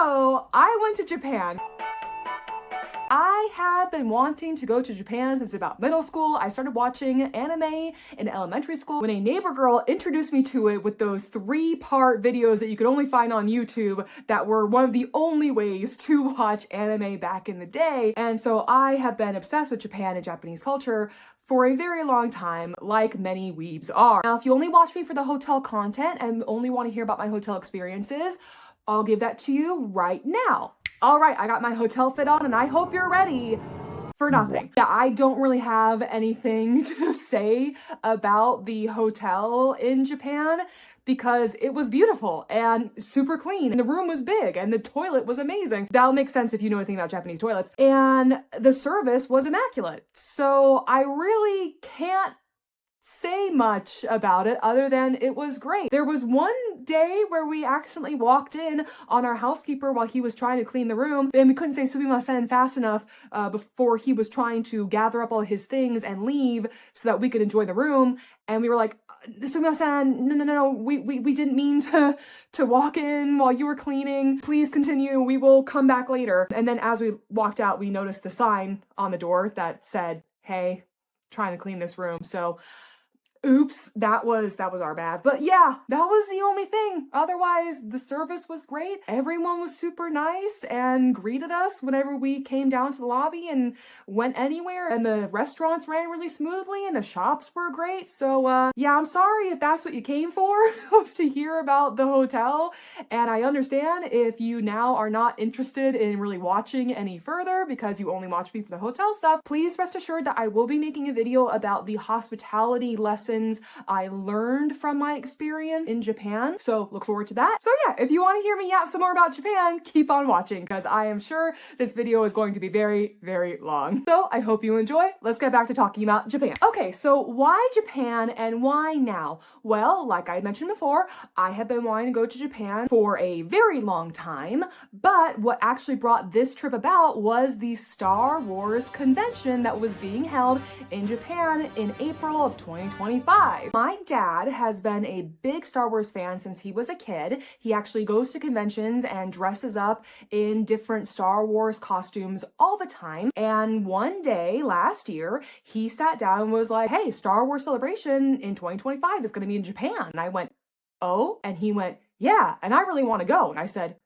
So I went to Japan. I have been wanting to go to Japan since about middle school. I started watching anime in elementary school when a neighbor girl introduced me to it with those 3-part videos that you could only find on YouTube that were one of the only ways to watch anime back in the day. And so I have been obsessed with Japan and Japanese culture for a very long time, like many weebs are. Now, if you only watch me for the hotel content and only want to hear about my hotel experiences, I'll give that to you right now. All right, I got my hotel fit on and I hope you're ready for nothing. Yeah, I don't really have anything to say about the hotel in Japan because it was beautiful and super clean and the room was big and the toilet was amazing. That'll make sense if you know anything about Japanese toilets. And the service was immaculate. So I really can't say much about it other than it was great. There was one day where we accidentally walked in on our housekeeper while he was trying to clean the room, and we couldn't say sumimasen fast enough before he was trying to gather up all his things and leave so that we could enjoy the room. And we were like, sumimasen, no, we didn't mean to walk in while you were cleaning. Please continue, we will come back later. And then as we walked out, we noticed the sign on the door that said, hey, trying to clean this room. So oops, that was our bad. But yeah, that was the only thing. Otherwise, the service was great. Everyone was super nice and greeted us whenever we came down to the lobby and went anywhere. And the restaurants ran really smoothly and the shops were great. So yeah, I'm sorry if that's what you came for, was to hear about the hotel. And I understand if you now are not interested in really watching any further because you only watch me for the hotel stuff. Please rest assured that I will be making a video about the hospitality lessons I learned from my experience in Japan. So look forward to that. So yeah, if you want to hear me yap some more about Japan, keep on watching because I am sure this video is going to be very, very long. So I hope you enjoy. Let's get back to talking about Japan. Okay, so why Japan and why now? Well, like I mentioned before, I have been wanting to go to Japan for a very long time, but what actually brought this trip about was the Star Wars convention that was being held in Japan in April of 2025. My dad has been a big Star Wars fan since he was a kid. He actually goes to conventions and dresses up in different Star Wars costumes all the time. And one day last year, he sat down and was like, hey, Star Wars Celebration in 2025 is going to be in Japan. And I went, oh? And he went, yeah, and I really want to go. And I said,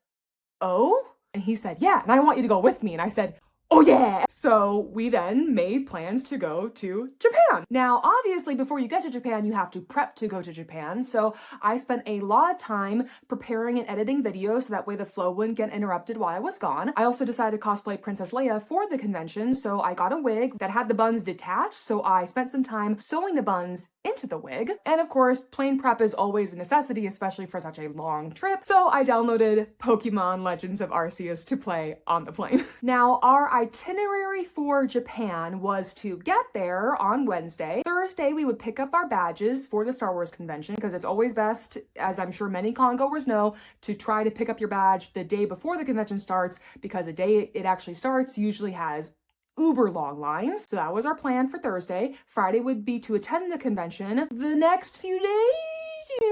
oh? And he said, yeah, and I want you to go with me. And I said, oh yeah! So we then made plans to go to Japan. Now, obviously, before you get to Japan, you have to prep to go to Japan. So I spent a lot of time preparing and editing videos so that way the flow wouldn't get interrupted while I was gone. I also decided to cosplay Princess Leia for the convention. So I got a wig that had the buns detached. So I spent some time sewing the buns into the wig. And of course, plane prep is always a necessity, especially for such a long trip. So I downloaded Pokemon Legends of Arceus to play on the plane. Now, our itinerary for Japan was to get there on Wednesday. Thursday, we would pick up our badges for the Star Wars convention because it's always best, as I'm sure many con-goers know, to try to pick up your badge the day before the convention starts because the day it actually starts usually has uber long lines. So that was our plan for Thursday. Friday would be to attend the convention. The next few days,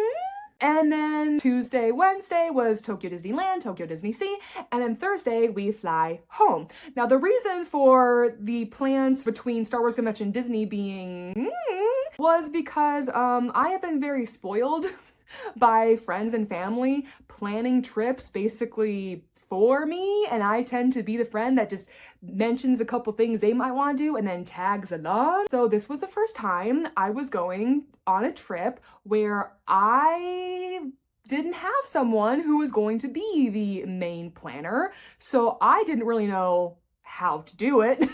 and then Tuesday, Wednesday was Tokyo Disneyland, Tokyo DisneySea, and then Thursday we fly home. Now the reason for the plans between Star Wars Convention and Disney being was because I have been very spoiled by friends and family planning trips basically for me, and I tend to be the friend that just mentions a couple things they might want to do and then tags along. So this was the first time I was going on a trip where I didn't have someone who was going to be the main planner, so I didn't really know how to do it.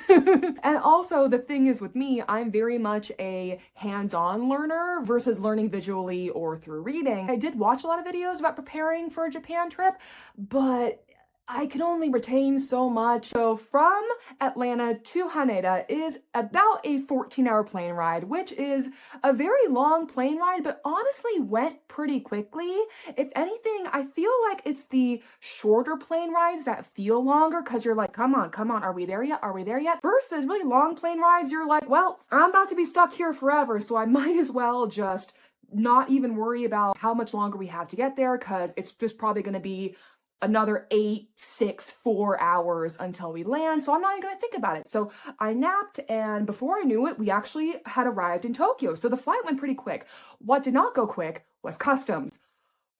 And also the thing is with me, I'm very much a hands-on learner versus learning visually or through reading. I did watch a lot of videos about preparing for a Japan trip, but I can only retain so much. So from Atlanta to Haneda is about a 14-hour plane ride, which is a very long plane ride, but honestly went pretty quickly. If anything, I feel like it's the shorter plane rides that feel longer because you're like, come on, are we there yet? Are we there yet? Versus really long plane rides, you're like, well, I'm about to be stuck here forever, so I might as well just not even worry about how much longer we have to get there because it's just probably going to be another 8, 6, 4 hours until we land, so I'm not even gonna think about it. So I napped, and before I knew it, we actually had arrived in Tokyo. So the flight went pretty quick. What did not go quick was customs.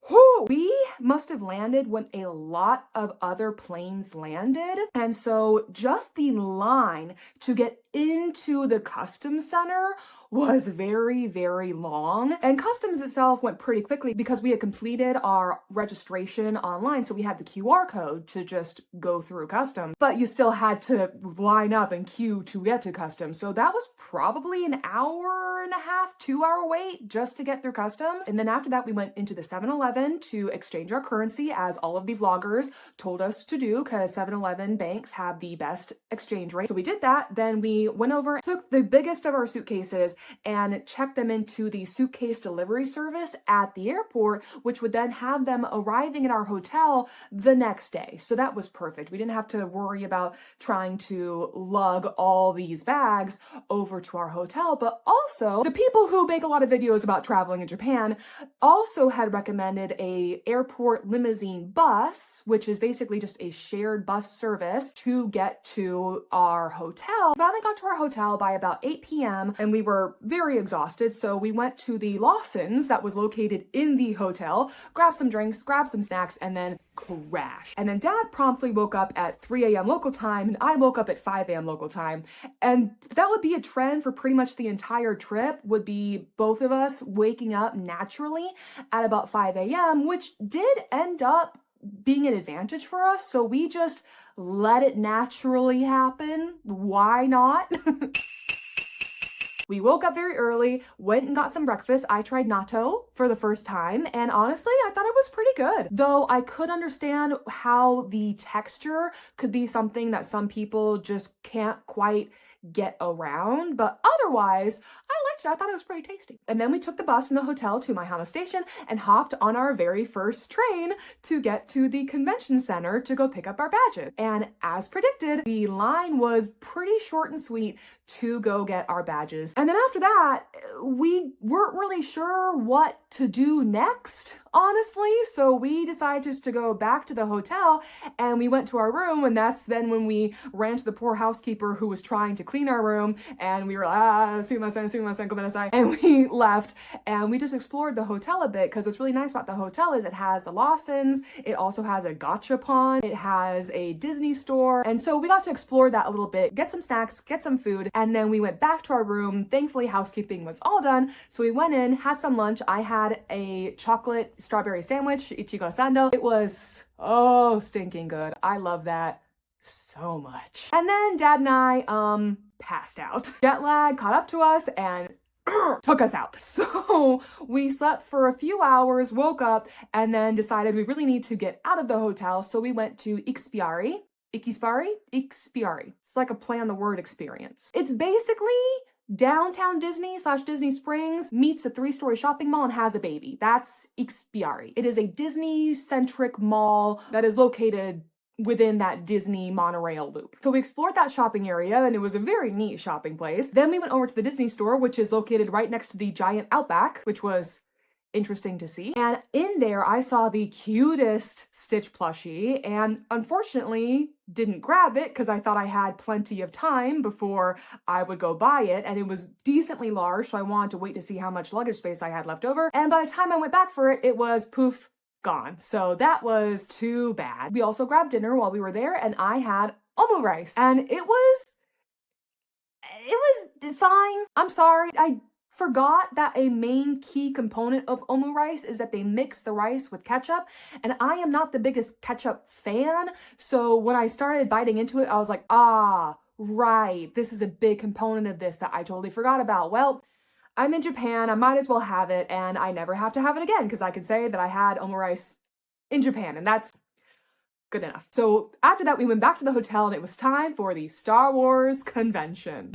Whew, we must have landed when a lot of other planes landed. And so just the line to get into the customs center was very, very long. And customs itself went pretty quickly because we had completed our registration online. So we had the QR code to just go through customs, but you still had to line up and queue to get to customs. So that was probably an hour and a half, 2-hour wait just to get through customs. And then after that, we went into the 7-Eleven to exchange our currency, as all of the vloggers told us to do, because 7-Eleven banks have the best exchange rate. So we did that. Then we went over, took the biggest of our suitcases and checked them into the suitcase delivery service at the airport, which would then have them arriving at our hotel the next day. So that was perfect. We didn't have to worry about trying to lug all these bags over to our hotel. But also, the people who make a lot of videos about traveling in Japan also had recommended a airport limousine bus, which is basically just a shared bus service to get to our hotel. We finally got to our hotel by about 8 p.m. and we were very exhausted, so we went to the Lawson's that was located in the hotel, grabbed some drinks, grabbed some snacks, and then crashed. And then Dad promptly woke up at 3 a.m. local time, and I woke up at 5 a.m. local time. And that would be a trend for pretty much the entire trip, would be both of us waking up naturally at about 5 a.m., which did end up being an advantage for us. So we just let it naturally happen. Why not? We woke up very early, went and got some breakfast. I tried natto for the first time, and honestly, I thought it was pretty good. Though I could understand how the texture could be something that some people just can't quite get around, but otherwise, I liked it. I thought it was pretty tasty. And then we took the bus from the hotel to Maihama Station and hopped on our very first train to get to the convention center to go pick up our badges. And as predicted, the line was pretty short and sweet to go get our badges. And then after that, we weren't really sure what to do next, honestly. So we decided just to go back to the hotel, and we went to our room, and that's then when we ran to the poor housekeeper who was trying to clean our room, and we were like, sumimasen, gomenasai, and we left, and we just explored the hotel a bit, because what's really nice about the hotel is it has the Lawson's, it also has a gachapon, it has a Disney store, and so we got to explore that a little bit, get some snacks, get some food, and then we went back to our room. Thankfully, housekeeping was all done, so we went in, had some lunch. I had a chocolate strawberry sandwich, ichigo sando. It was stinking good. I love that so much. And then Dad and I passed out. Jet lag caught up to us and took us out. So we slept for a few hours, woke up, and then decided we really need to get out of the hotel. So we went to Ikspiari. It's like a play on the word experience. It's basically downtown Disney / Disney Springs meets a 3-story shopping mall and has a baby. That's Ikspiari. It is a Disney-centric mall that is located within that Disney monorail loop. So we explored that shopping area, and it was a very neat shopping place. Then we went over to the Disney store, which is located right next to the giant Outback, which was interesting to see. And in there, I saw the cutest Stitch plushie, and unfortunately didn't grab it because I thought I had plenty of time before I would go buy it, and it was decently large, so I wanted to wait to see how much luggage space I had left over. And by the time I went back for it, it was poof, gone. So that was too bad. We also grabbed dinner while we were there, and I had omu rice, and it was fine. I'm sorry. I forgot that a main key component of omu rice is that they mix the rice with ketchup, and I am not the biggest ketchup fan, so when I started biting into it, I was like, right, this is a big component of this that I totally forgot about. Well, I'm in Japan, I might as well have it, and I never have to have it again, because I can say that I had omu rice in Japan, and that's good enough. So after that, we went back to the hotel, and it was time for the Star Wars convention.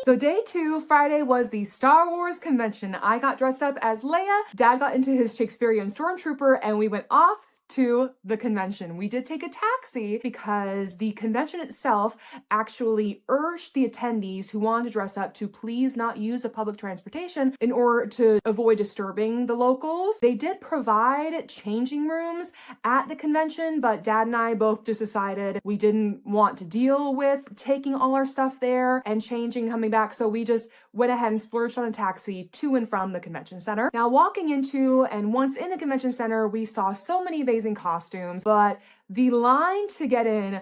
So day 2, Friday, was the Star Wars convention. I got dressed up as Leia, Dad got into his Shakespearean stormtrooper, and we went off to the convention. We did take a taxi because the convention itself actually urged the attendees who wanted to dress up to please not use the public transportation in order to avoid disturbing the locals. They did provide changing rooms at the convention, but Dad and I both just decided we didn't want to deal with taking all our stuff there and changing, coming back, so we just went ahead and splurged on a taxi to and from the convention center. Now, walking into and once in the convention center, we saw so many amazing costumes, but the line to get in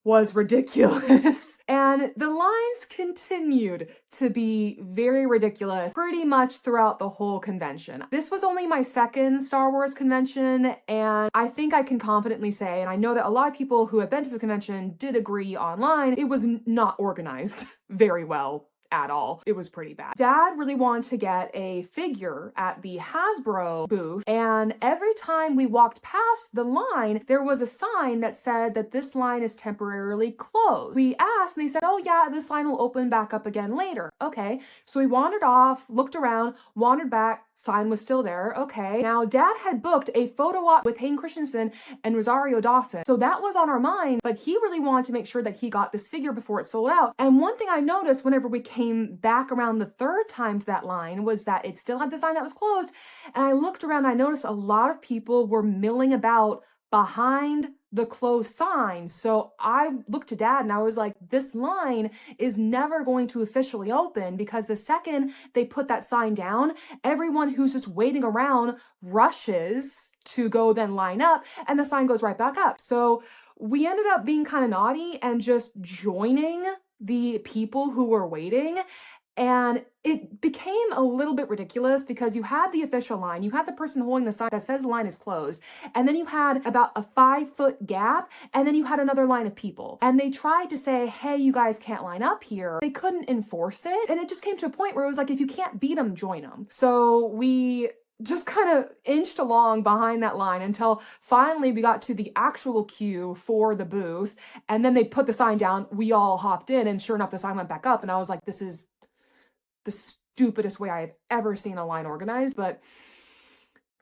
was ridiculous. And the lines continued to be very ridiculous pretty much throughout the whole convention. This was only my second Star Wars convention, and I think I can confidently say, and I know that a lot of people who have been to the convention did agree online, it was not organized very well at all. It was pretty bad. Dad really wanted to get a figure at the Hasbro booth, and every time we walked past the line, there was a sign that said that this line is temporarily closed. We asked, and they said, oh yeah, this line will open back up again later. Okay, so we wandered off, looked around, wandered back, sign was still there. Okay, now Dad had booked a photo op with Hayden Christensen and Rosario Dawson, so that was on our mind, but he really wanted to make sure that he got this figure before it sold out. And one thing I noticed whenever we came back around the third time to that line was that it still had the sign that was closed, and I looked around and I noticed a lot of people were milling about behind the closed sign. So I looked to Dad and I was like, this line is never going to officially open, because the second they put that sign down, everyone who's just waiting around rushes to go then line up, and the sign goes right back up. So we ended up being kind of naughty and just joining the people who were waiting, and it became a little bit ridiculous because you had the official line, you had the person holding the sign that says the line is closed, and then you had about a 5-foot gap, and then you had another line of people. And they tried to say, hey, you guys can't line up here. They couldn't enforce it, and it just came to a point where it was like, if you can't beat them, join them. So we just kind of inched along behind that line until finally we got to the actual queue for the booth, and then they put the sign down, we all hopped in, and sure enough the sign went back up, and I was like, this is the stupidest way I've ever seen a line organized, but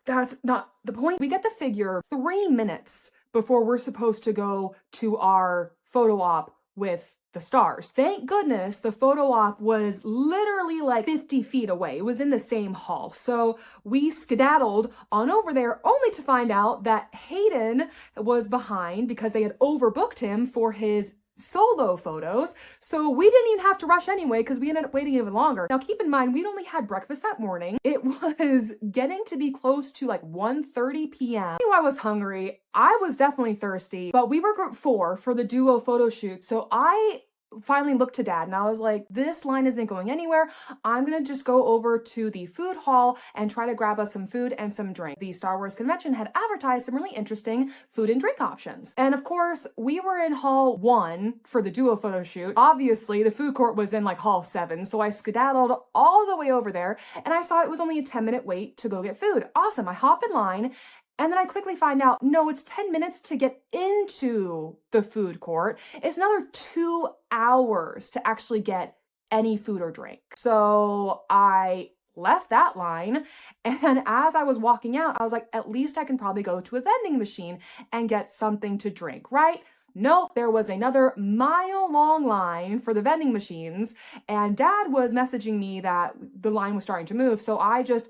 that's not the point. We get the figure 3 minutes before we're supposed to go to our photo op with the stars. Thank goodness the photo op was literally like 50 feet away. It was in the same hall. So we skedaddled on over there, only to find out that Hayden was behind because they had overbooked him for his solo photos. So we didn't even have to rush anyway because we ended up waiting even longer. Now keep in mind, we'd only had breakfast that morning. It was getting to be close to like 1:30 p.m. I knew I was hungry. I was definitely thirsty, but we were group 4 for the duo photo shoot. So I finally looked to Dad and I was like, this line isn't going anywhere. I'm gonna just go over to the food hall and try to grab us some food and some drink. The Star Wars convention had advertised some really interesting food and drink options. And of course, we were in hall 1 for the duo photo shoot. Obviously, the food court was in like hall 7. So I skedaddled all the way over there and I saw it was only a 10-minute wait to go get food. Awesome, I hop in line. And then I quickly find out, no, it's 10 minutes to get into the food court. It's another 2 hours to actually get any food or drink. So I left that line, and as I was walking out, I was like, at least I can probably go to a vending machine and get something to drink, right? Nope, there was another mile-long line for the vending machines, and Dad was messaging me that the line was starting to move, so I just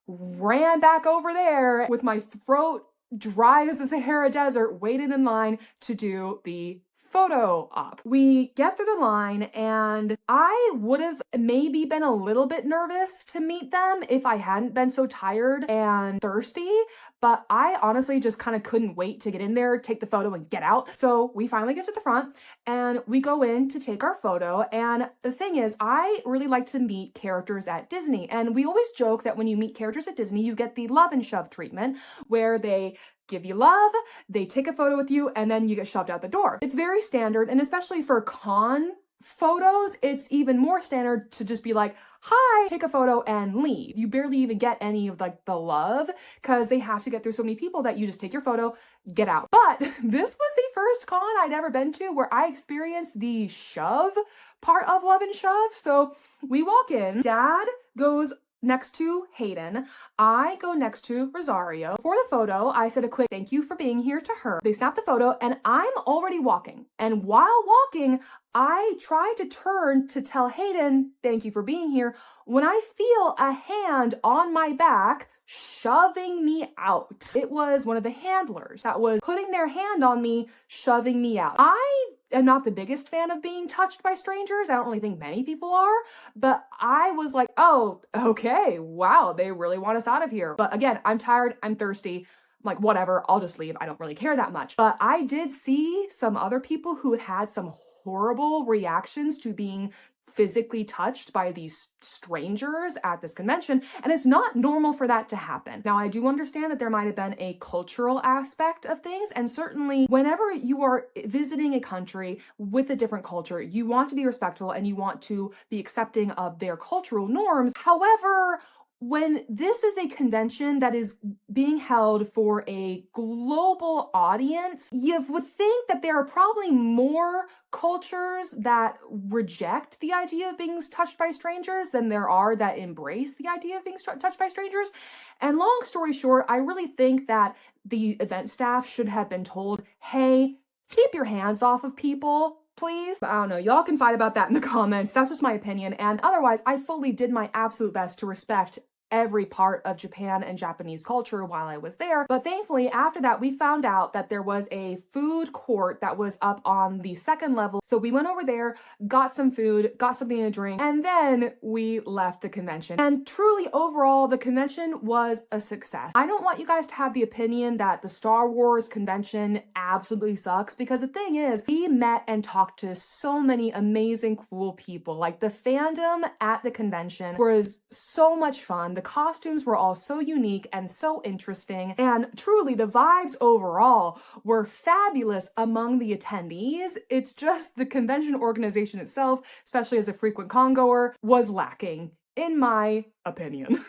ran back over there with my throat dry as the Sahara Desert, waited in line to do the photo op. We get through the line, and I would have maybe been a little bit nervous to meet them if I hadn't been so tired and thirsty, but I honestly just kind of couldn't wait to get in there, take the photo, and get out. So we finally get to the front, and we go in to take our photo, and the thing is, I really like to meet characters at Disney, and we always joke that when you meet characters at Disney, you get the love and shove treatment, where they give you love, they take a photo with you, and then you get shoved out the door. It's very standard, and especially for con photos, it's even more standard to just be like, hi, take a photo and leave. You barely even get any of like the love because they have to get through so many people that you just take your photo, get out. But this was the first con I'd ever been to where I experienced the shove part of love and shove. So we walk in, Dad goes next to Hayden. I go next to Rosario. For the photo, I said a quick thank you for being here to her. They snapped the photo and I'm already walking. And while walking, I try to turn to tell Hayden, thank you for being here, when I feel a hand on my back shoving me out. It was one of the handlers that was putting their hand on me, shoving me out. I am not the biggest fan of being touched by strangers. I don't really think many people are, but I was like, oh, okay, wow, they really want us out of here. But again, I'm tired, I'm thirsty. Like, whatever, I'll just leave. I don't really care that much. But I did see some other people who had some horrible reactions to being physically touched by these strangers at this convention, and it's not normal for that to happen. Now, I do understand that there might have been a cultural aspect of things, and certainly whenever you are visiting a country with a different culture, you want to be respectful and you want to be accepting of their cultural norms. However, when this is a convention that is being held for a global audience, you would think that there are probably more cultures that reject the idea of being touched by strangers than there are that embrace the idea of being touched by strangers. And long story short, I really think that the event staff should have been told, hey, keep your hands off of people, please. I don't know, y'all can fight about that in the comments. That's just my opinion. And otherwise, I fully did my absolute best to respect every part of Japan and Japanese culture while I was there. But thankfully, after that, we found out that there was a food court that was up on the second level. So we went over there, got some food, got something to drink, and then we left the convention. And truly, overall, the convention was a success. I don't want you guys to have the opinion that the Star Wars convention absolutely sucks, because the thing is, we met and talked to so many amazing, cool people. Like, the fandom at the convention was so much fun. The costumes were all so unique and so interesting, and truly the vibes overall were fabulous among the attendees. It's just the convention organization itself, especially as a frequent congoer, was lacking, in my opinion.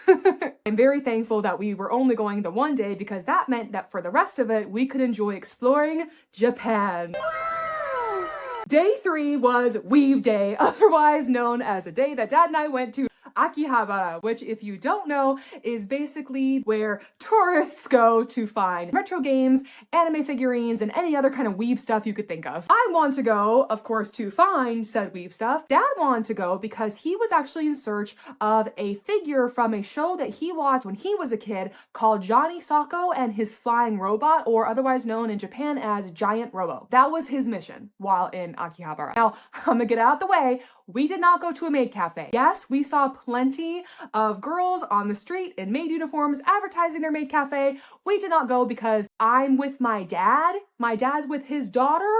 I'm very thankful that we were only going the one day, because that meant that for the rest of it, we could enjoy exploring Japan. Day 3 was Weave Day, otherwise known as a day that Dad and I went to Akihabara, which, if you don't know, is basically where tourists go to find retro games, anime figurines, and any other kind of weeb stuff you could think of. I want to go, of course, to find said weeb stuff. Dad wanted to go because he was actually in search of a figure from a show that he watched when he was a kid called Johnny Socko and His Flying Robot, or otherwise known in Japan as Giant Robo. That was his mission while in Akihabara. Now, I'm gonna get out the way. We did not go to a maid cafe. Yes, we saw plenty of girls on the street in maid uniforms advertising their maid cafe. We did not go because I'm with my dad. My dad's with his daughter.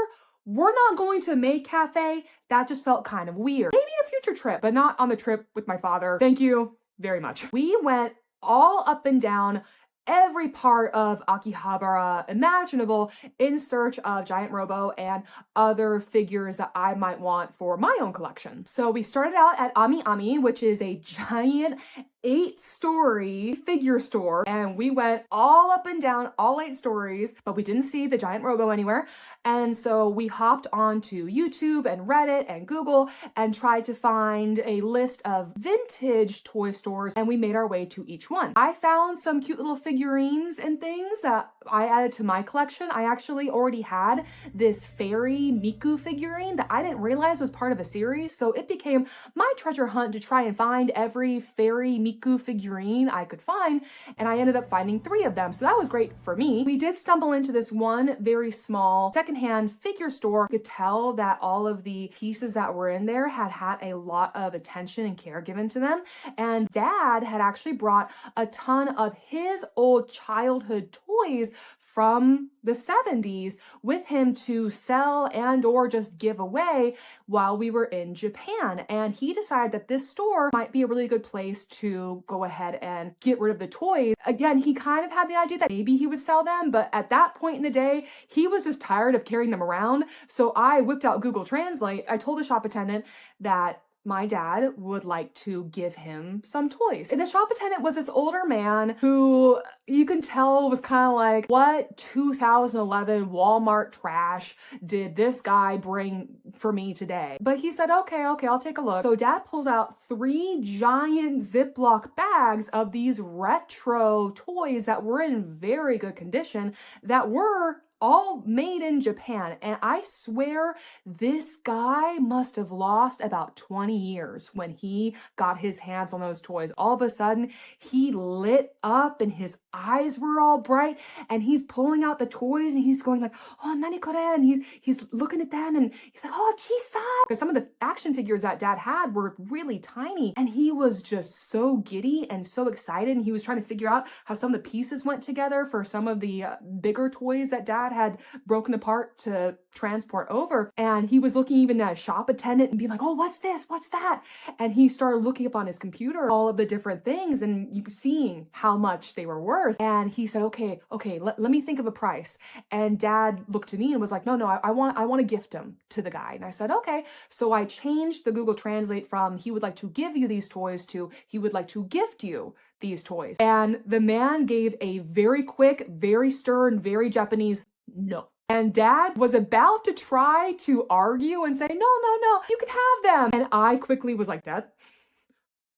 We're not going to a maid cafe. That just felt kind of weird. Maybe a future trip, but not on the trip with my father. Thank you very much. We went all up and down every part of Akihabara imaginable in search of Giant Robo and other figures that I might want for my own collection. So we started out at Ami Ami, which is a giant 8-story figure store, and we went all up and down all 8 stories, but we didn't see the Giant Robo anywhere. And so we hopped onto YouTube and Reddit and Google and tried to find a list of vintage toy stores, and we made our way to each one. I found some cute little figurines and things that I added to my collection. I actually already had this fairy Miku figurine that I didn't realize was part of a series, so it became my treasure hunt to try and find every fairy Miku figurine I could find, and I ended up finding 3 of them, so that was great for me. We did stumble into this one very small secondhand figure store. You could tell that all of the pieces that were in there had had a lot of attention and care given to them, and Dad had actually brought a ton of his old childhood toys from the 70s with him to sell and or just give away while we were in Japan. And he decided that this store might be a really good place to go ahead and get rid of the toys. Again, he kind of had the idea that maybe he would sell them, but at that point in the day, he was just tired of carrying them around. So I whipped out Google Translate. I told the shop attendant that my dad would like to give him some toys. And the shop attendant was this older man who you can tell was kind of like, what 2011 Walmart trash did this guy bring for me today? But he said, okay, I'll take a look. So dad pulls out 3 giant Ziploc bags of these retro toys that were in very good condition, that were all made in Japan. And I swear this guy must have lost about 20 years when he got his hands on those toys. All of a sudden, he lit up and his eyes were all bright, and he's pulling out the toys and he's going like, oh, nani kore? And he's looking at them and he's like, oh, chisa. Because some of the action figures that dad had were really tiny, and he was just so giddy and so excited, and he was trying to figure out how some of the pieces went together for some of the bigger toys that dad had broken apart to transport over. And he was looking even at a shop attendant and being like, oh, what's this? What's that? And he started looking up on his computer all of the different things and you seeing how much they were worth. And he said, okay, let me think of a price. And dad looked at me and was like, no, I want to gift him to the guy. And I said, okay. So I changed the Google Translate from he would like to give you these toys to he would like to gift you these toys. And the man gave a very quick, very stern, very Japanese no. And dad was about to try to argue and say, no, you can have them. And I quickly was like, Dad,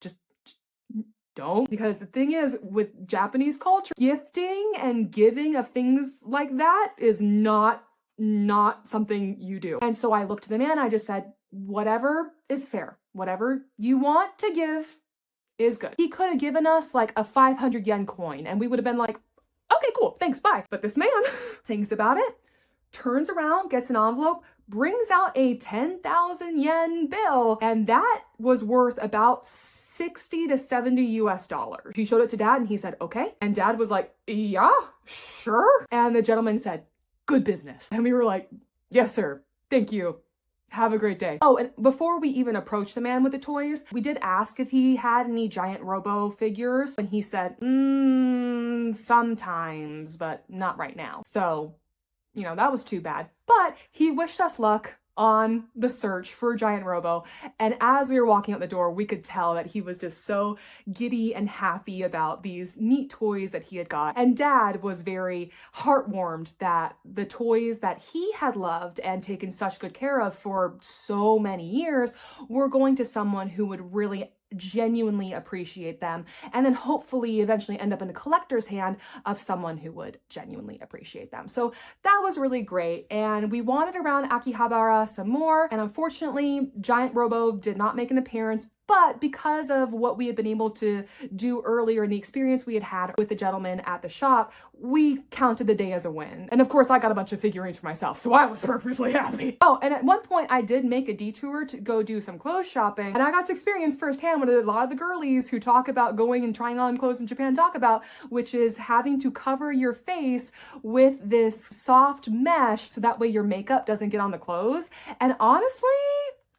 just don't. Because the thing is, with Japanese culture, gifting and giving of things like that is not something you do. And so I looked at the man, I just said, whatever is fair, whatever you want to give is good. He could have given us like a 500 yen coin and we would have been like, okay, cool, thanks, bye. But this man thinks about it, turns around, gets an envelope, brings out a 10,000 yen bill, and that was worth about 60 to 70 US dollars. He showed it to dad and he said, okay. And dad was like, yeah, sure. And the gentleman said, good business. And we were like, yes, sir. Thank you. Have a great day. Oh, and before we even approached the man with the toys, we did ask if he had any giant robo figures, and he said, sometimes, but not right now. So, that was too bad. But he wished us luck on the search for Giant Robo. And as we were walking out the door, we could tell that he was just so giddy and happy about these neat toys that he had got. And dad was very heartwarmed that the toys that he had loved and taken such good care of for so many years were going to someone who would really genuinely appreciate them, and then hopefully eventually end up in a collector's hand of someone who would genuinely appreciate them. So that was really great, and we wandered around Akihabara some more, and unfortunately Giant Robo did not make an appearance, but because of what we had been able to do earlier in the experience we had had with the gentleman at the shop, we counted the day as a win. And of course I got a bunch of figurines for myself, so I was perfectly happy. Oh, and at one point I did make a detour to go do some clothes shopping, and I got to experience firsthand what a lot of the girlies who talk about going and trying on clothes in Japan talk about, which is having to cover your face with this soft mesh so that way your makeup doesn't get on the clothes. And honestly,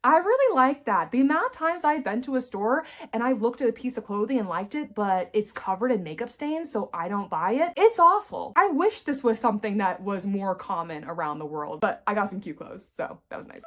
I really like that. The amount of times I've been to a store and I've looked at a piece of clothing and liked it, but it's covered in makeup stains, so I don't buy it. It's awful. I wish this was something that was more common around the world, but I got some cute clothes, so that was nice.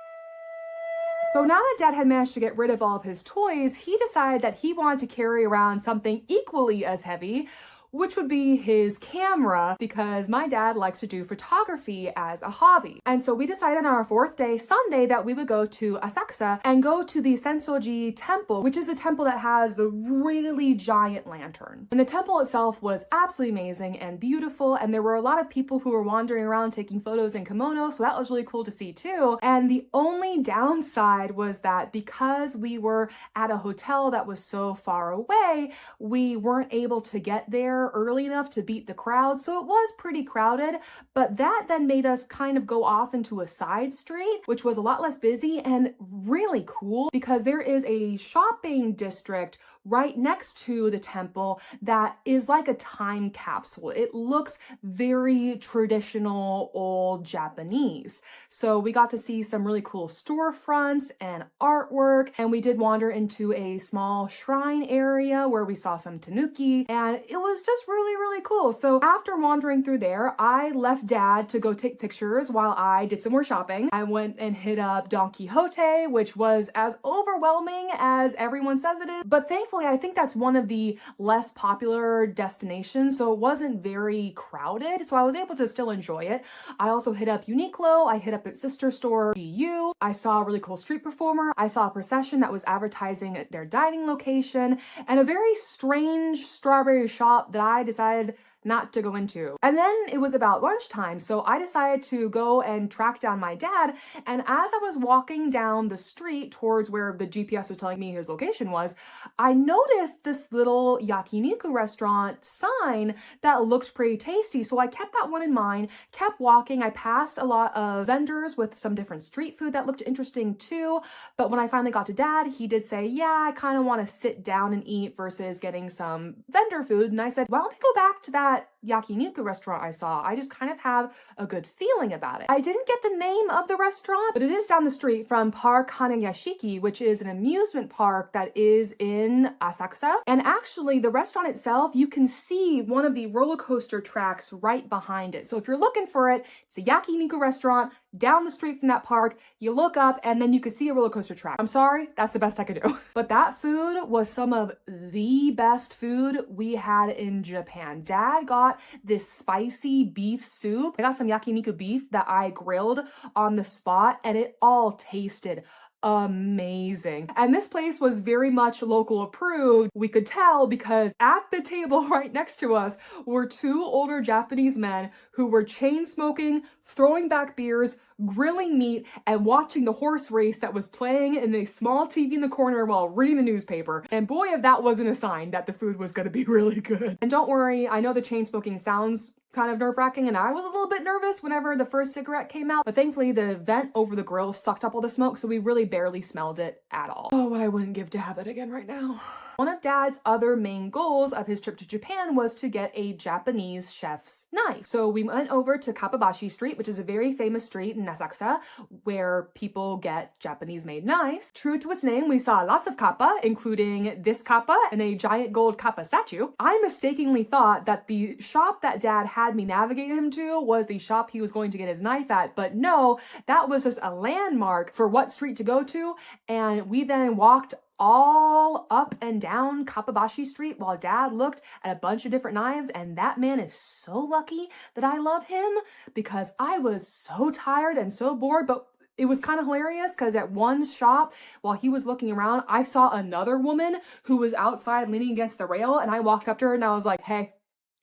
So now that dad had managed to get rid of all of his toys, he decided that he wanted to carry around something equally as heavy, which would be his camera, because my dad likes to do photography as a hobby. And so we decided on our 4th day, Sunday, that we would go to Asakusa and go to the Sensoji temple, which is the temple that has the really giant lantern. And the temple itself was absolutely amazing and beautiful, and there were a lot of people who were wandering around taking photos in kimono, so that was really cool to see too. And the only downside was that because we were at a hotel that was so far away, we weren't able to get there early enough to beat the crowd, so it was pretty crowded. But that then made us kind of go off into a side street, which was a lot less busy and really cool, because there is a shopping district right next to the temple that is like a time capsule. It looks very traditional old Japanese. So we got to see some really cool storefronts and artwork, and we did wander into a small shrine area where we saw some tanuki, and it was just really, really cool. So after wandering through there, I left Dad to go take pictures while I did some more shopping. I went and hit up Don Quixote, which was as overwhelming as everyone says it is. But thankfully, I think that's one of the less popular destinations, so it wasn't very crowded, so I was able to still enjoy it. I also hit up Uniqlo, I hit up its sister store, GU. I saw a really cool street performer. I saw a procession that was advertising at their dining location, and a very strange strawberry shop that I decided not to go into. And then it was about lunchtime, so I decided to go and track down my dad, and as I was walking down the street towards where the GPS was telling me his location was, I noticed this little yakiniku restaurant sign that looked pretty tasty, so I kept that one in mind, kept walking. I passed a lot of vendors with some different street food that looked interesting too, but when I finally got to Dad, he did say, yeah, I kind of want to sit down and eat versus getting some vendor food, and I said, why don't we go back to that yakiniku restaurant I saw? I just kind of have a good feeling about it. I didn't get the name of the restaurant, but it is down the street from Park Hanayashiki, which is an amusement park that is in Asakusa. And actually, the restaurant itself, you can see one of the roller coaster tracks right behind it. So if you're looking for it, it's a yakiniku restaurant down the street from that park. You look up and then you can see a roller coaster track. I'm sorry, that's the best I could do. But that food was some of the best food we had in Japan. Dad got this spicy beef soup. I got some yakiniku beef that I grilled on the spot, and it all tasted amazing. And this place was very much local approved. We could tell because at the table right next to us were two older Japanese men who were chain smoking, throwing back beers, grilling meat, and watching the horse race that was playing in a small TV in the corner while reading the newspaper. And boy, if that wasn't a sign that the food was gonna be really good. And don't worry, I know the chain smoking sounds kind of nerve-wracking, and I was a little bit nervous whenever the first cigarette came out, but thankfully the vent over the grill sucked up all the smoke, so we really barely smelled it at all. Oh, what I wouldn't give to have that again right now. One of Dad's other main goals of his trip to Japan was to get a Japanese chef's knife. So we went over to Kappabashi Street, which is a very famous street in Asakusa where people get Japanese-made knives. True to its name, we saw lots of kappa, including this kappa and a giant gold kappa statue. I mistakenly thought that the shop that Dad had me navigate him to was the shop he was going to get his knife at, but no, that was just a landmark for what street to go to, and we then walked all up and down Kappabashi Street while Dad looked at a bunch of different knives, and that man is so lucky that I love him because I was so tired and so bored, but it was kind of hilarious because at one shop, while he was looking around, I saw another woman who was outside leaning against the rail, and I walked up to her and I was like, hey,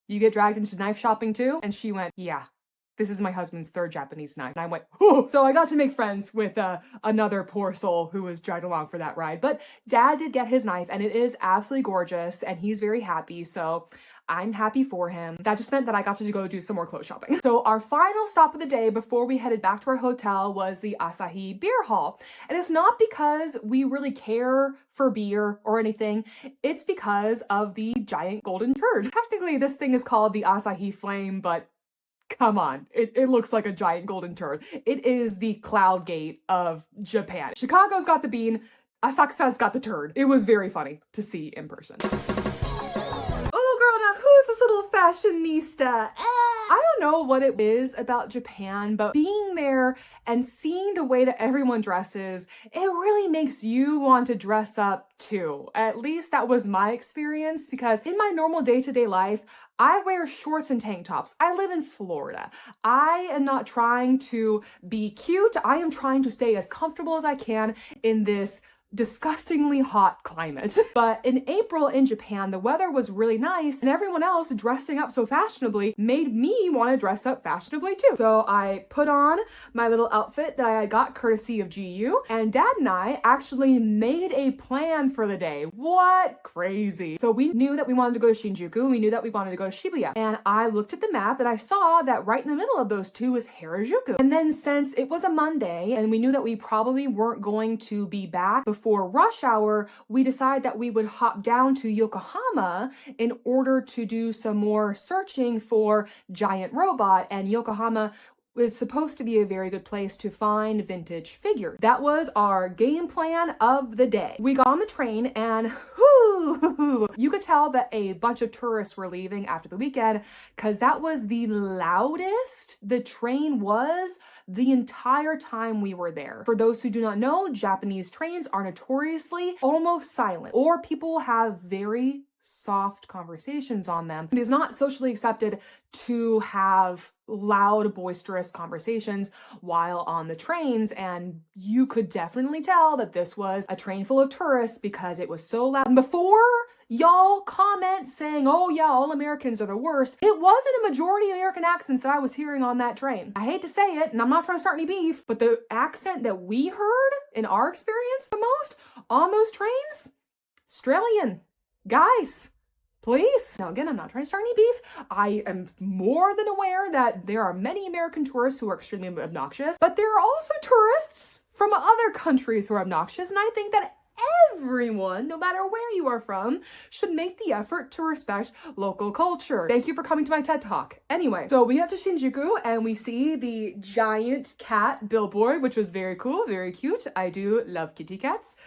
you get dragged into knife shopping too? And she went, yeah. This is my husband's third Japanese knife. And I went, whoo! So I got to make friends with another poor soul who was dragged along for that ride. But Dad did get his knife, and it is absolutely gorgeous, and he's very happy, so I'm happy for him. That just meant that I got to go do some more clothes shopping. So our final stop of the day before we headed back to our hotel was the Asahi Beer Hall. And it's not because we really care for beer or anything. It's because of the giant golden turd. Technically, this thing is called the Asahi Flame, but come on, it looks like a giant golden turd. It is the cloud gate of Japan. Chicago's got the bean, Asakusa's got the turd. It was very funny to see in person. Oh girl, now who's this little fashionista? I don't know what it is about Japan, but being there and seeing the way that everyone dresses, it really makes you want to dress up too. At least that was my experience, because in my normal day-to-day life, I wear shorts and tank tops. I live in Florida. I am not trying to be cute. I am trying to stay as comfortable as I can in this disgustingly hot climate. But in April in Japan, the weather was really nice, and everyone else dressing up so fashionably made me want to dress up fashionably too. So I put on my little outfit that I got courtesy of GU, and Dad and I actually made a plan for the day. What crazy. So we knew that we wanted to go to Shinjuku, and we knew that we wanted to go to Shibuya. And I looked at the map and I saw that right in the middle of those two was Harajuku. And then since it was a Monday and we knew that we probably weren't going to be back before rush hour, we decided that we would hop down to Yokohama in order to do some more searching for Giant Robot, and Yokohama was supposed to be a very good place to find vintage figures. That was our game plan of the day. We got on the train and whew, woo! You could tell that a bunch of tourists were leaving after the weekend because that was the loudest the train was the entire time we were there. For those who do not know, Japanese trains are notoriously almost silent, or people have very soft conversations on them. It is not socially accepted to have loud, boisterous conversations while on the trains, and you could definitely tell that this was a train full of tourists because it was so loud. And before y'all comment saying, oh yeah, all Americans are the worst, it wasn't a majority American accents that I was hearing on that train. I hate to say it, and I'm not trying to start any beef, but the accent that we heard in our experience the most on those trains, Australian. Guys, please. Now again, I'm not trying to start any beef. I am more than aware that there are many American tourists who are extremely obnoxious, but there are also tourists from other countries who are obnoxious, and I think that everyone, no matter where you are from, should make the effort to respect local culture. Thank you for coming to my TED Talk. Anyway, so we have to Shinjuku and we see the giant cat billboard, which was very cool, very cute. I do love kitty cats.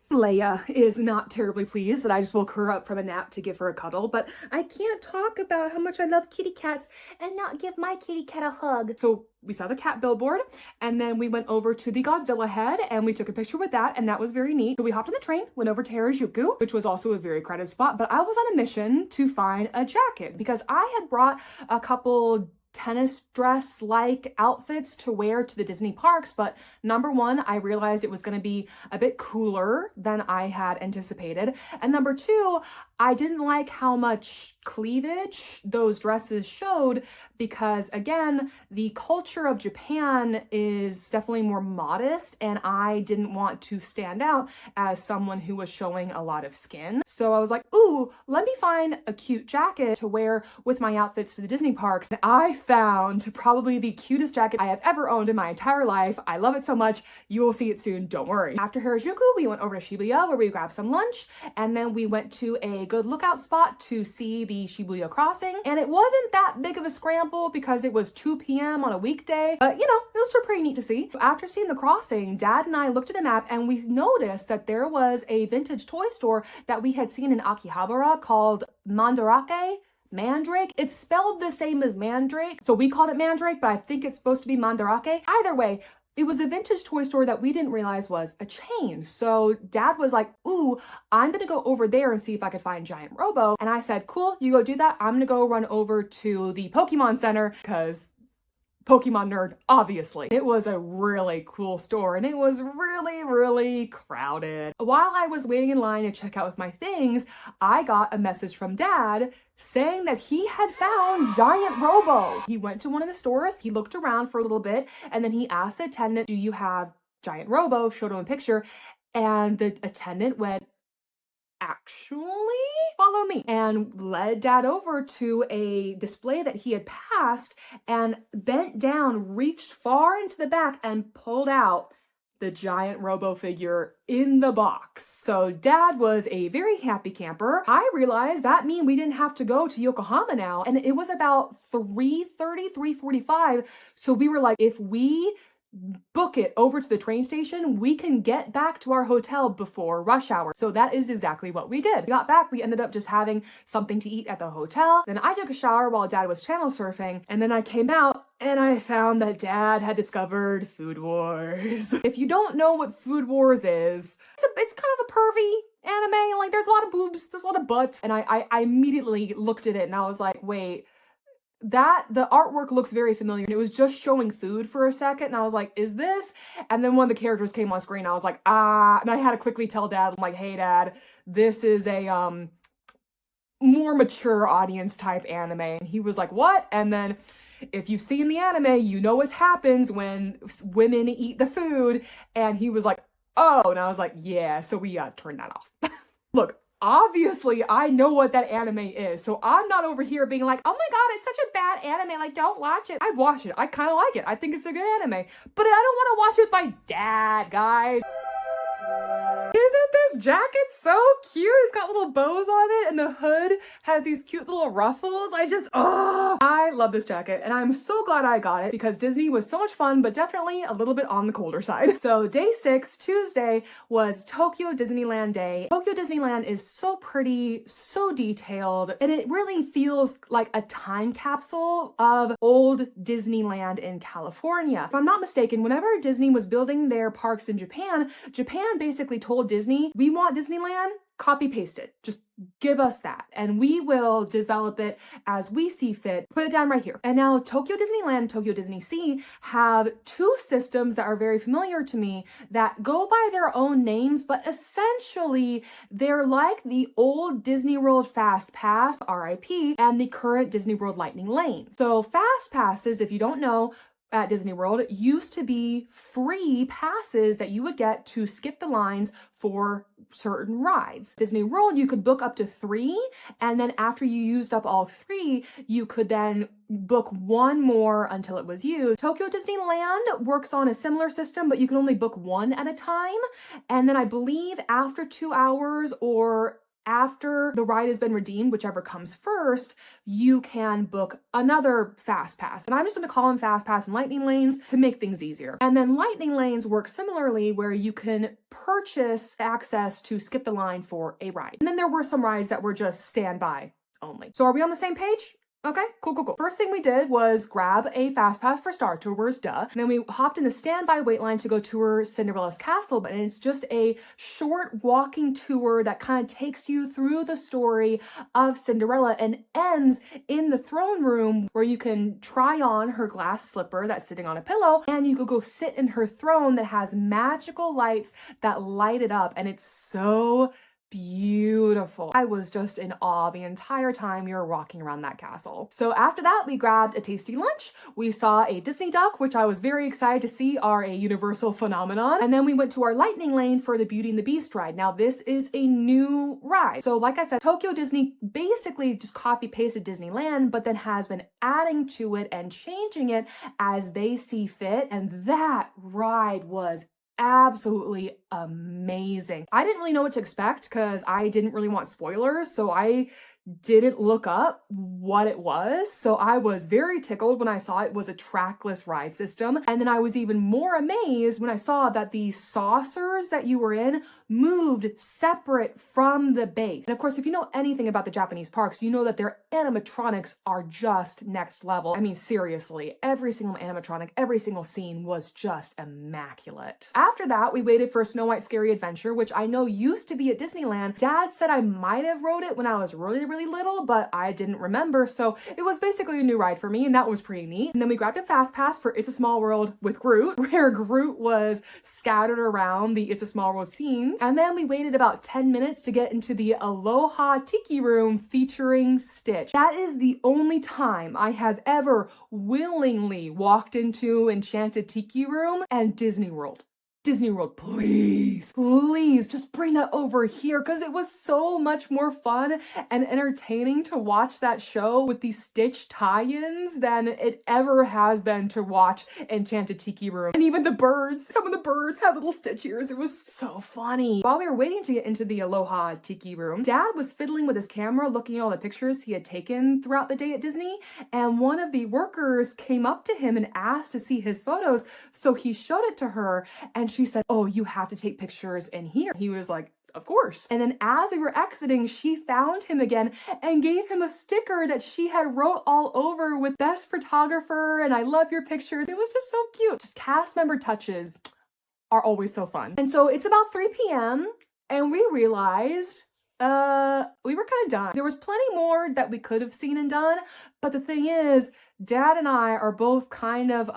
Leia is not terribly pleased that I just woke her up from a nap to give her a cuddle, but I can't talk about how much I love kitty cats and not give my kitty cat a hug. So we saw the cat billboard, and then we went over to the Godzilla head and we took a picture with that, and that was very neat. So we hopped on the train, went over to Harajuku, which was also a very crowded spot, but I was on a mission to find a jacket because I had brought a couple tennis dress-like outfits to wear to the Disney parks, but number one, I realized it was going to be a bit cooler than I had anticipated, and number two, I didn't like how much cleavage those dresses showed because, again, the culture of Japan is definitely more modest, and I didn't want to stand out as someone who was showing a lot of skin. So I was like, ooh, let me find a cute jacket to wear with my outfits to the Disney parks. And I found probably the cutest jacket I have ever owned in my entire life. I love it so much. You will see it soon, don't worry. After Harajuku, we went over to Shibuya where we grabbed some lunch, and then we went to a good lookout spot to see the Shibuya crossing. And it wasn't that big of a scramble because it was 2 p.m. on a weekday, but you know, it was still pretty neat to see. After seeing the crossing, Dad and I looked at a map and we noticed that there was a vintage toy store that we had seen in Akihabara called Mandrake. It's spelled the same as Mandrake, so we called it Mandrake, but I think it's supposed to be Mandarake. Either way, it was a vintage toy store that we didn't realize was a chain. So Dad was like, ooh, I'm gonna go over there and see if I could find Giant Robo. And I said, cool, you go do that. I'm gonna go run over to the Pokemon Center because Pokemon nerd, obviously. It was a really cool store and it was really, really crowded. While I was waiting in line to check out with my things, I got a message from Dad saying that he had found Giant Robo. He went to one of the stores, he looked around for a little bit, and then he asked the attendant, do you have Giant Robo? Showed him a picture, and the attendant went, actually, follow me, and led Dad over to a display that he had passed and bent down, reached far into the back and pulled out the Giant Robo figure in the box. So Dad was a very happy camper. I realized that meant we didn't have to go to Yokohama now, and it was about 3:30, 3:45. So we were like, if we book it over to the train station, we can get back to our hotel before rush hour. So that is exactly what we did. We got back, we ended up just having something to eat at the hotel. Then I took a shower while Dad was channel surfing, and then I came out and I found that Dad had discovered Food Wars. If you don't know what Food Wars is, it's kind of a pervy anime. Like, there's a lot of boobs, there's a lot of butts, and I immediately looked at it and I was like, wait, the artwork looks very familiar. And it was just showing food for a second and I was like, is this? And then one of the characters came on screen, I was like, ah, and I had to quickly tell Dad, I'm like, hey Dad, this is a more mature audience type anime. And he was like, what? And then if you've seen the anime, you know what happens when women eat the food. And he was like, oh, and I was like, yeah, so we turned that off. Look, obviously, I know what that anime is, so I'm not over here being like, oh my god, it's such a bad anime, like, don't watch it. I've watched it. I kind of like it. I think it's a good anime, but I don't want to watch it with my dad, guys. Isn't this this jacket's so cute. It's got little bows on it and the hood has these cute little ruffles. I love this jacket and I'm so glad I got it because Disney was so much fun, but definitely a little bit on the colder side. So day 6, Tuesday, was Tokyo Disneyland Day. Tokyo Disneyland is so pretty, so detailed, and it really feels like a time capsule of old Disneyland in California. If I'm not mistaken, whenever Disney was building their parks in Japan, Japan basically told Disney, we want Disneyland, copy paste it. Just give us that and we will develop it as we see fit. Put it down right here. And now Tokyo Disneyland, Tokyo DisneySea have 2 systems that are very familiar to me that go by their own names, but essentially they're like the old Disney World Fast Pass, RIP, and the current Disney World Lightning Lane. So Fast Passes, if you don't know, at Disney World used to be free passes that you would get to skip the lines for certain rides. Disney World, you could book up to 3, and then after you used up all 3, you could then book 1 more until it was used. Tokyo Disneyland works on a similar system, but you can only book 1 at a time. And then I believe after 2 hours or after the ride has been redeemed, whichever comes first, you can book another Fast Pass. And I'm just gonna call them Fast Pass and Lightning Lanes to make things easier. And then Lightning Lanes work similarly where you can purchase access to skip the line for a ride. And then there were some rides that were just standby only. So are we on the same page? Okay, cool. First thing we did was grab a Fast Pass for Star Tours, duh. And then we hopped in the standby wait line to go tour Cinderella's castle, but it's just a short walking tour that kind of takes you through the story of Cinderella and ends in the throne room where you can try on her glass slipper that's sitting on a pillow, and you could go sit in her throne that has magical lights that light it up, and it's so beautiful. I was just in awe the entire time we were walking around that castle. So after that, we grabbed a tasty lunch. We saw a Disney duck, which I was very excited to see are a universal phenomenon. And then we went to our Lightning Lane for the Beauty and the Beast ride. Now this is a new ride. So like I said, Tokyo Disney basically just copy pasted Disneyland, but then has been adding to it and changing it as they see fit. And that ride was absolutely amazing. I didn't really know what to expect because I didn't really want spoilers, so I didn't look up what it was. So I was very tickled when I saw it was a trackless ride system. And then I was even more amazed when I saw that the saucers that you were in moved separate from the base. And of course, if you know anything about the Japanese parks, you know that their animatronics are just next level. I mean, seriously, every single animatronic, every single scene was just immaculate. After that, we waited for Snow White Scary Adventure, which I know used to be at Disneyland. Dad said I might have rode it when I was really little, but I didn't remember. So it was basically a new ride for me, and that was pretty neat. And then we grabbed a Fast Pass for It's a Small World with Groot, where Groot was scattered around the It's a Small World scenes. And then we waited about 10 minutes to get into the Aloha Tiki Room featuring Stitch. That is the only time I have ever willingly walked into Enchanted Tiki Room and Disney World. Disney World, please just bring that over here because it was so much more fun and entertaining to watch that show with these Stitch tie-ins than it ever has been to watch Enchanted Tiki Room. And even the birds, some of the birds had little Stitch ears. It was so funny. While we were waiting to get into the Aloha Tiki Room, Dad was fiddling with his camera looking at all the pictures he had taken throughout the day at Disney, and one of the workers came up to him and asked to see his photos, so he showed it to her, and she said, "Oh, you have to take pictures in here." He was like, "Of course." And then as we were exiting, she found him again and gave him a sticker that she had wrote all over with "Best Photographer" and "I love your pictures." It was just so cute. Just cast member touches are always so fun. And so it's about 3 p.m. and we realized we were kind of done. There was plenty more that we could have seen and done, but the thing is, Dad and I are both kind of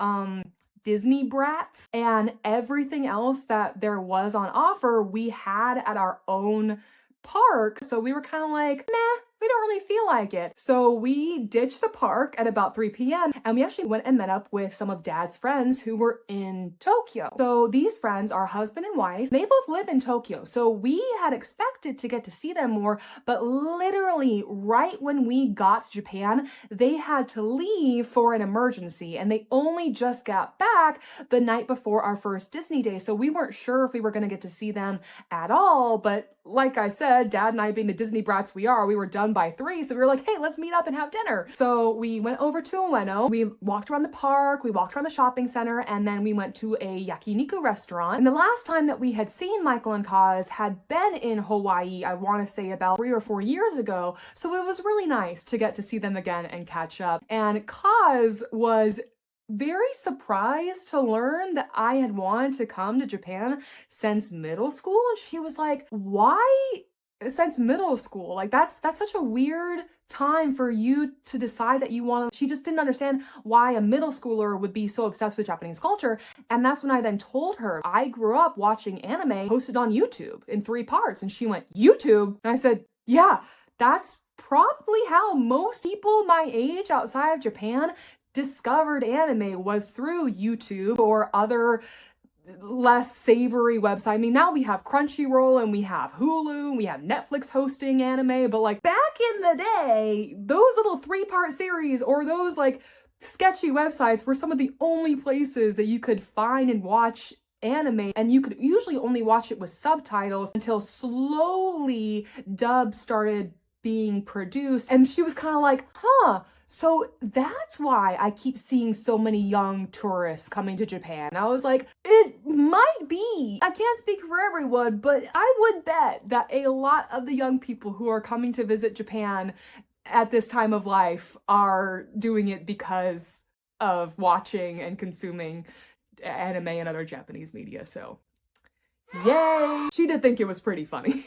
Disney brats, and everything else that there was on offer we had at our own park. So we were kind of like, meh, we don't really feel like it. So we ditched the park at about 3 p.m. and we actually went and met up with some of Dad's friends who were in Tokyo. So these friends are husband and wife. They both live in Tokyo. So we had expected to get to see them more, but literally right when we got to Japan, they had to leave for an emergency and they only just got back the night before our first Disney day. So we weren't sure if we were going to get to see them at all, but like I said, Dad and I being the Disney brats we are, we were done by 3, so we were like, hey, let's meet up and have dinner. So we went over to Ueno, we walked around the park, we walked around the shopping center, and then we went to a yakiniku restaurant. And the last time that we had seen Michael and Kaz had been in Hawaii, I want to say about 3 or 4 years ago, so it was really nice to get to see them again and catch up. And Kaz was very surprised to learn that I had wanted to come to Japan since middle school. And she was like, why since middle school? Like that's such a weird time for you to decide that you want to. She just didn't understand why a middle schooler would be so obsessed with Japanese culture. And that's when I then told her I grew up watching anime posted on YouTube in 3 parts. And she went, YouTube? And I said, yeah, that's probably how most people my age outside of Japan discovered anime, was through YouTube or other less savory websites. I mean, now we have Crunchyroll and we have Hulu and we have Netflix hosting anime, but like back in the day, those little 3-part series or those like sketchy websites were some of the only places that you could find and watch anime, and you could usually only watch it with subtitles until slowly dubs started being produced. And she was kind of like, huh, so that's why I keep seeing so many young tourists coming to Japan. I was like, it might be. I can't speak for everyone, but I would bet that a lot of the young people who are coming to visit Japan at this time of life are doing it because of watching and consuming anime and other Japanese media. So, yay! She did think it was pretty funny.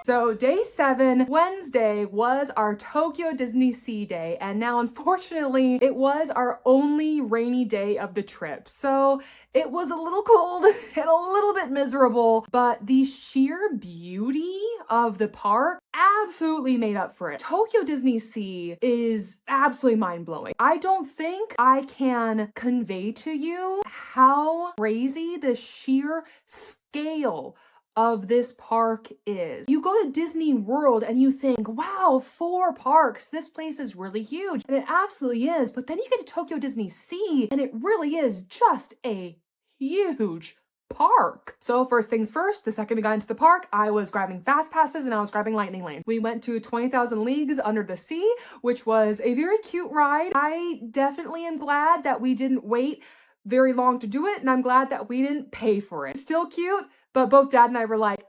So day 7, Wednesday, was our Tokyo DisneySea day, and now unfortunately it was our only rainy day of the trip. So it was a little cold and a little bit miserable, but the sheer beauty of the park absolutely made up for it. Tokyo DisneySea is absolutely mind-blowing. I don't think I can convey to you how crazy the sheer scale of this park is. You go to Disney World and you think, wow, 4 parks, this place is really huge. And it absolutely is, but then you get to Tokyo DisneySea and it really is just a huge park. So first things first, the second we got into the park, I was grabbing fast passes and I was grabbing lightning lanes. We went to 20,000 Leagues Under the Sea, which was a very cute ride. I definitely am glad that we didn't wait very long to do it, and I'm glad that we didn't pay for it. Still cute, but both Dad and I were like,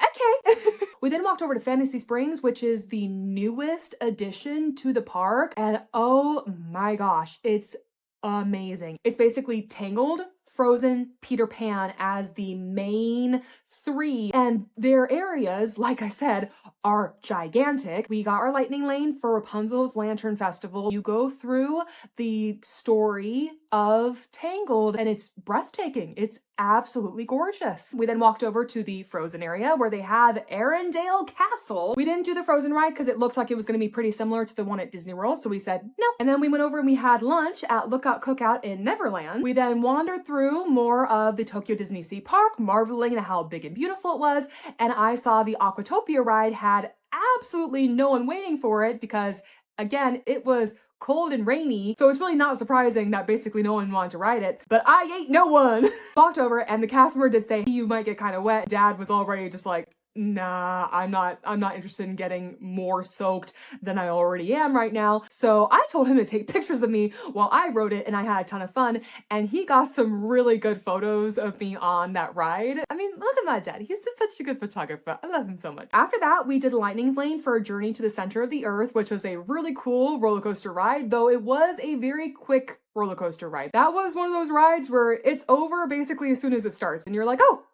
okay. We then walked over to Fantasy Springs, which is the newest addition to the park. And oh my gosh, it's amazing. It's basically Tangled, Frozen, Peter Pan as the main 3. And their areas, like I said, are gigantic. We got our lightning lane for Rapunzel's Lantern Festival. You go through the story of Tangled and it's breathtaking. It's absolutely gorgeous. We then walked over to the Frozen area where they have Arendelle Castle. We didn't do the Frozen ride because it looked like it was going to be pretty similar to the one at Disney World, so we said no. And then we went over and we had lunch at Lookout Cookout in Neverland. We then wandered through more of the Tokyo DisneySea Park, marveling at how big and beautiful it was, and I saw the Aquatopia ride had absolutely no one waiting for it because, again, it was cold and rainy, so it's really not surprising that basically no one wanted to ride it, but I ain't no one. Walked over and the cast member did say, you might get kind of wet. Dad was already just like, nah, I'm not interested in getting more soaked than I already am right now. So I told him to take pictures of me while I rode it and I had a ton of fun, and he got some really good photos of me on that ride. I mean, look at my dad. He's just such a good photographer. I love him so much. After that, we did Lightning Lane for a journey to the center of the earth, which was a really cool roller coaster ride, though it was a very quick roller coaster ride. That was one of those rides where it's over basically as soon as it starts and you're like, oh,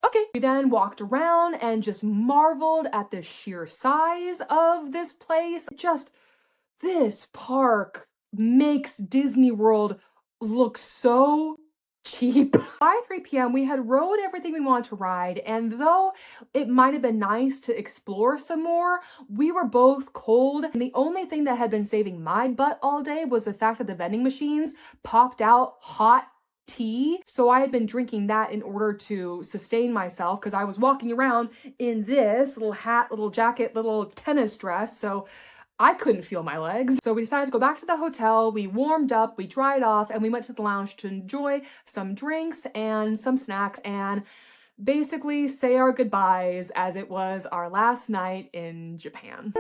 okay. We then walked around and just marveled at the sheer size of this place. Just, this park makes Disney World look so cheap. By 3 p.m. we had rode everything we wanted to ride, and though it might have been nice to explore some more, we were both cold, and the only thing that had been saving my butt all day was the fact that the vending machines popped out hot tea. So I had been drinking that in order to sustain myself because I was walking around in this little hat, little jacket, little tennis dress. So I couldn't feel my legs. So we decided to go back to the hotel, we warmed up, we dried off, and we went to the lounge to enjoy some drinks and some snacks and basically say our goodbyes as it was our last night in Japan.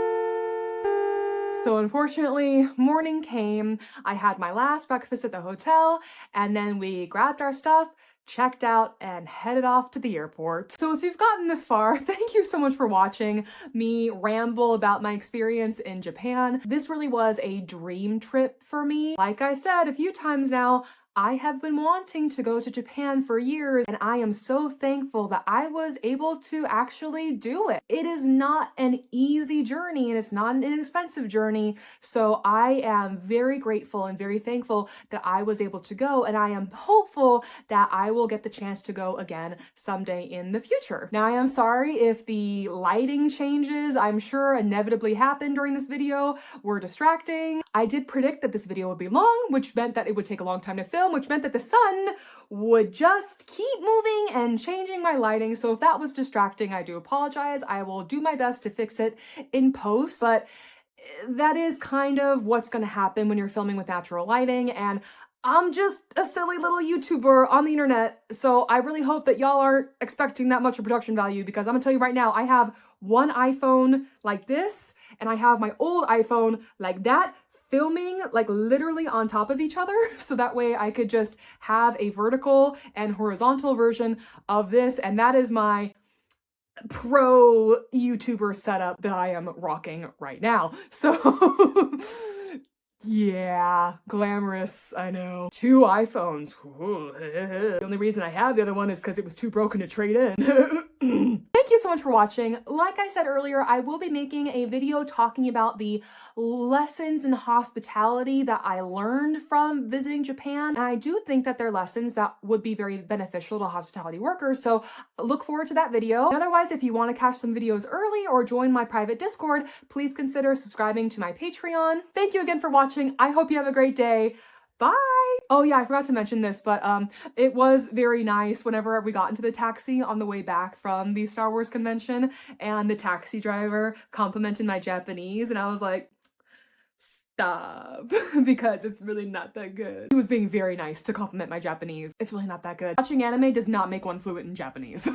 So unfortunately, morning came, I had my last breakfast at the hotel, and then we grabbed our stuff, checked out, and headed off to the airport. So if you've gotten this far, thank you so much for watching me ramble about my experience in Japan. This really was a dream trip for me. Like I said a few times now, I have been wanting to go to Japan for years, and I am so thankful that I was able to actually do it. It is not an easy journey, and it's not an inexpensive journey, so I am very grateful and very thankful that I was able to go, and I am hopeful that I will get the chance to go again someday in the future. Now, I am sorry if the lighting changes I'm sure inevitably happen during this video were distracting. I did predict that this video would be long, which meant that it would take a long time to film, which meant that the sun would just keep moving and changing my lighting. So if that was distracting, I do apologize. I will do my best to fix it in post, but that is kind of what's going to happen when you're filming with natural lighting, and I'm just a silly little YouTuber on the internet, so I really hope that y'all aren't expecting that much of production value, because I'm gonna tell you right now, I have one iPhone like this, and I have my old iPhone like that, filming like literally on top of each other, so that way I could just have a vertical and horizontal version of this, and that is my pro YouTuber setup that I am rocking right now. So yeah, glamorous, I know. 2 iPhones. The only reason I have the other one is because it was too broken to trade in. Thank you so much for watching. Like I said earlier, I will be making a video talking about the lessons in hospitality that I learned from visiting Japan. And I do think that they're lessons that would be very beneficial to hospitality workers, so look forward to that video. And otherwise, if you want to catch some videos early or join my private Discord, please consider subscribing to my Patreon. Thank you again for watching. I hope you have a great day. Bye! Oh yeah, I forgot to mention this, but it was very nice whenever we got into the taxi on the way back from the Star Wars convention, and the taxi driver complimented my Japanese, and I was like, stop, because it's really not that good. He was being very nice to compliment my Japanese. It's really not that good. Watching anime does not make one fluent in Japanese.